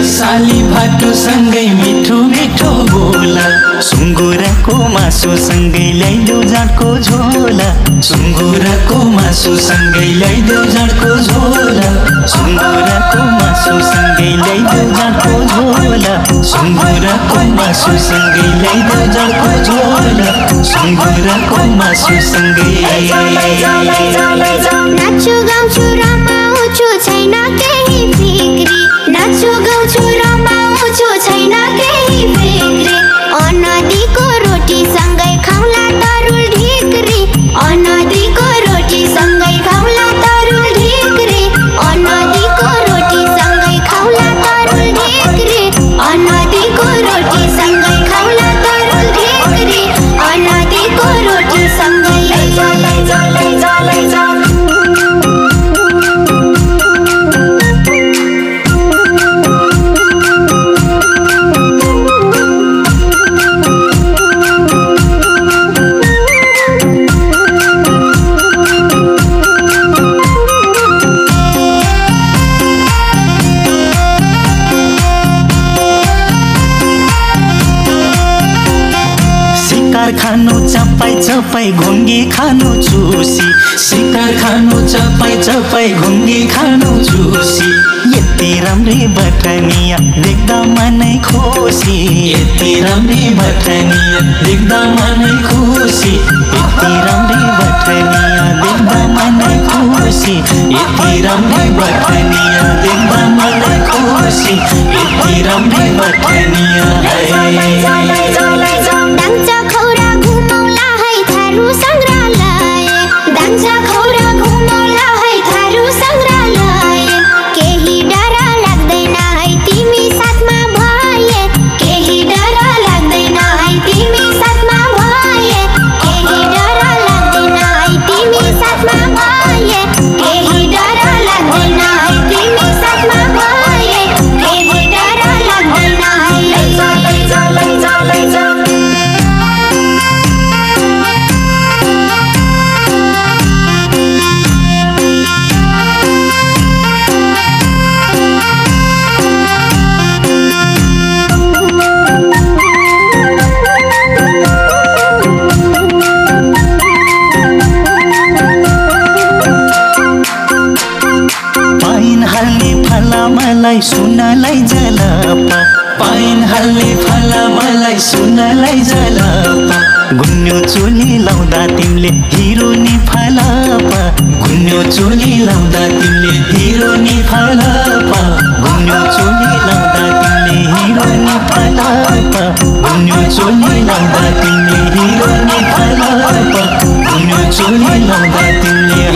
साली भाटो सँगै मिठो मिठो बोला सुँगुरको मासु सँगै ल्याइदेऊ जाँडको झोला सुँगुरको मासु सँगै ल्याइदेऊ जाँडको झोला सुँगुरको मासु सँगै ल्याइदेऊ जाँडको झोला सुँगुरको मासु सँगै ल्याइदेऊ जाँडको झोला सुँगुरको मासु सँगै नाच्छु गाउँछु रमाउँछु छैन केही फिक्री नाच्छु गाउँछु रमाउँछु छैन केही फिक्री अनदीको रोटी सँगै खाउला तरुल ढिक्री अनदीको रोटी सँगै खाउला तरुल ढिक्री अनदीको रोटी सँगै खाउला तरुल ढिक्री अनदीको रोटी सँगै खाउला तरुल ढिक्री अनदीको रोटी सँगै खानु चपाई चपाई घुङ्गी खानु चुसी शिकार खानु चपाई चपाई घुङ्गी खानु चुसी यति राम्री बटनिया देख्दा मनै खुसी यति राम्री बटनिया देख्दा मनै खुसी यति राम्री बटनिया देख्दा मनै खुसी यति राम्री बटनिया देख्दा मनै खुसी यति राम्री बटनिया दाङचा खौरा घुमौला है थारू संग्रहालय दाङचा खौरा घुमौला है थारू संग्रहालय केही डर लाग्दैन है तिमी साथमा भए केही डर लाग्दैन है तिमी साथमा भए केही डर लाग्दैन है तिमी साथमा भए केही डर लाग्दैन है तिमी साथमा भए केही डर लाग्दैन है मलाई सुनलाई जलपा पाइन हाल्ने फला मलाई सुनलाई जलपा गुन्यो चोली लाउँदा तिमीले हिरो नि फलापा गुन्यो चोली लाउँदा तिमीले हिरो नि फलापा गुन्यो चोली लाउँदा तिमीले हिरो नि फलापा गुन्यो चोली लाउँदा तिमीले हिरो नि फलापा गुन्यो चोली लाउँदा तिमीले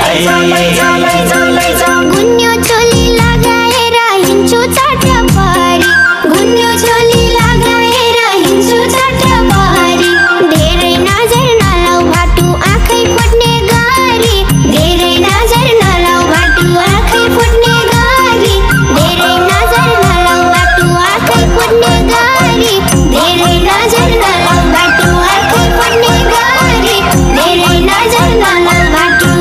गुन्यो चोली लगाएर हिँड्छु चटपरी गुन्यो चोली लगाएर हिँड्छु चटपरी धेरै नजर नलाउ भाटु आँखै फुट्ने गरी धेरै नजर नलाउ भाटु आँखै फुट्ने गरी धेरै नजर नलाउ भाटु आँखै फुट्ने गरी धेरै नजर नलाउ भाटु आँखै फुट्ने गरी धेरै नजर नलाउ भाटु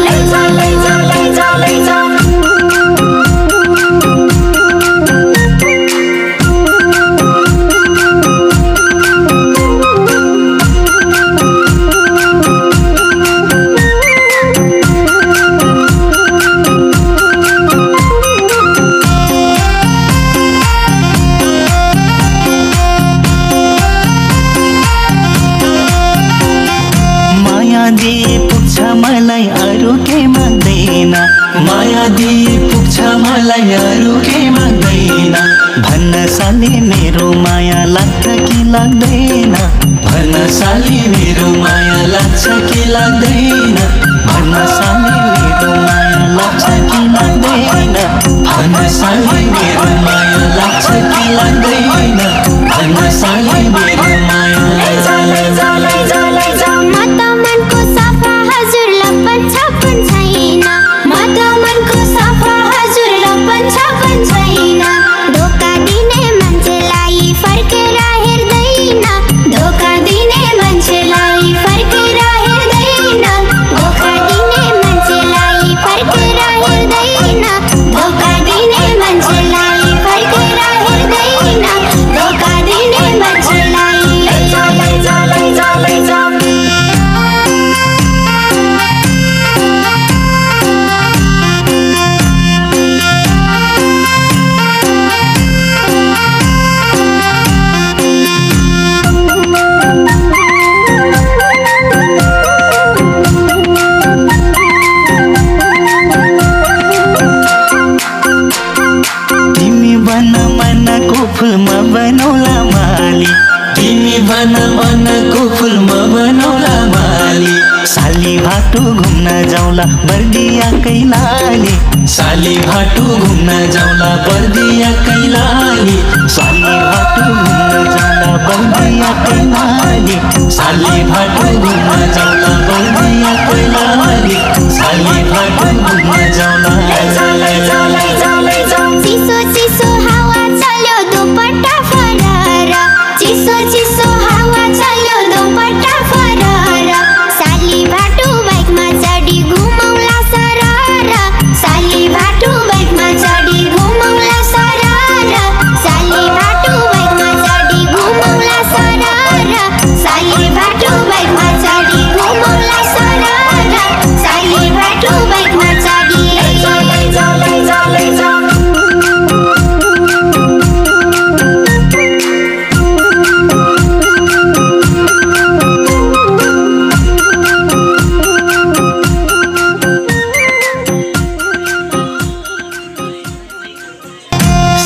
मलाई अरू के माग्दैन माया दिए पुग्छ मलाई अरू के माग्दैन भन्न साले मेरो माया लाग्छ कि लाग्दैन भन्न साले मेरो माया लाग्छ कि लाग्दैन भन्न साले मेरो माया लाग्छ कि लाग्दैन भन्न साले मेरो माया लाग्छ कि लाग्दैन भन्न साले मेरो माया मनको सफा हजुर लपन छपन छैन मनको सफा हजुर लपन छपन छैन धोका दिने मान्छेलाई फर्केर हेर्दैन धोका दिने मान्छेलाई फर्केर हेर्दैन धोका दिने मान्छेलाई फर्केर हेर्दैन धोका दिने मान्छेलाई फर्केर हेर्दैन मनको फुलमा बनौला माली साली भाटो घुम्न जाउँला बर्दिया कैलाली साली भाटो घुम्न जाउँला बर्दिया कैलाली साली भाटो घुम्न जाउँला बर्दिया कैलाली साली भाटो घुम्न जाउँला बर्दिया कैलाली साली भाटो घुम्न जाउँला चिसो चिसो हावा चल्यो दुपट्टा फरार चिसो चिसो हावा चल्यो दुपट्टा फरार साली भाटो बाइकमा चढी घुमौला सरार साली भाटो बाइकमा चढी घुमौला सरार साली भाटो बाइकमा चढी घुमौला सरार साली भाटो बाइकमा चढी घुमौला सरार साली भाटो बाइकमा चढी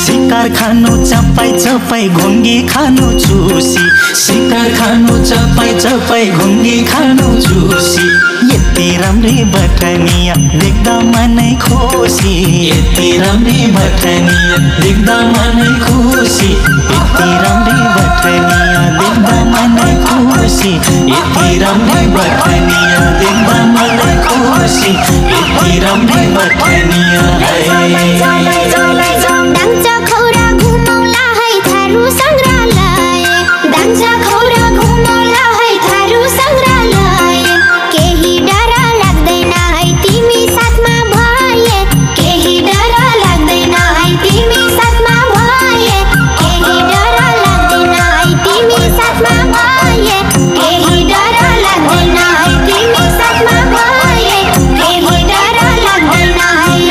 शिकार खानु चपाई चपाई घुङ्गी खानु चुसी शिकार खानु चपाई चपाई घुङ्गी खानु चुसी यति राम्री बटनिया देख्दा मनै खुसी यति राम्री बटनिया देख्दा मनै खुसी यति राम्री बटनिया देख्दा मनै खुसी यति राम्री बटनिया देख्दा मनै खुसी यति राम्री बटनिया दाङचा खौरा घुमौला है थारू संग्रहालय दाङचा खौरा घुमौला है थारू संग्रहालय केही डर लाग्दैन है तिमी साथमा भए केही डर लाग्दैन है तिमी साथमा भए केही डर लाग्दैन है तिमी साथमा भए केही डर लाग्दैन है तिमी साथमा भए केही डर लाग्दैन है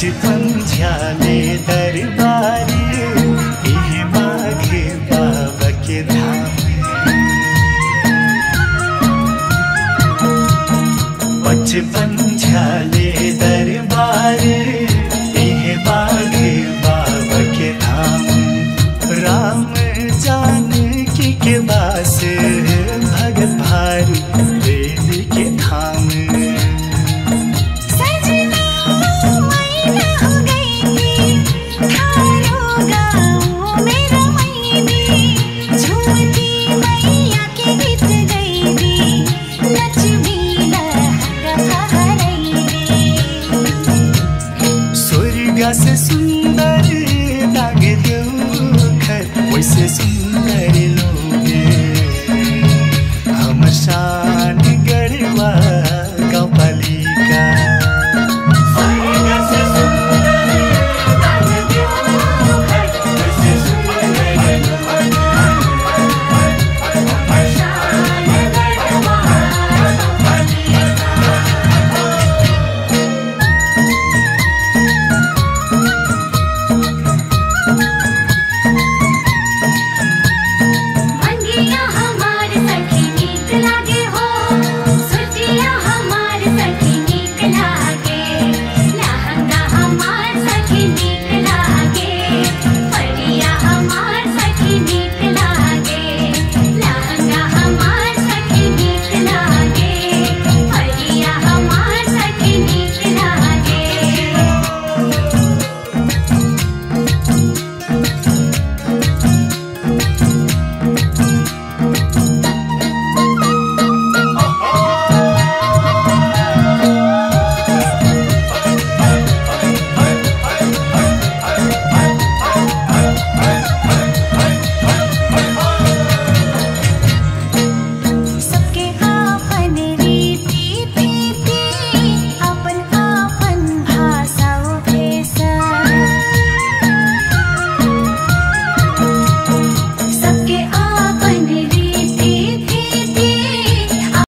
बचपन झ्याले दरबारी यही माघे बाबा के धाम। बचपन झ्याले दरबारी यही माघे बाबा के धाम। राम जानकी के बास भगत भारू देवी के धाम। से सुन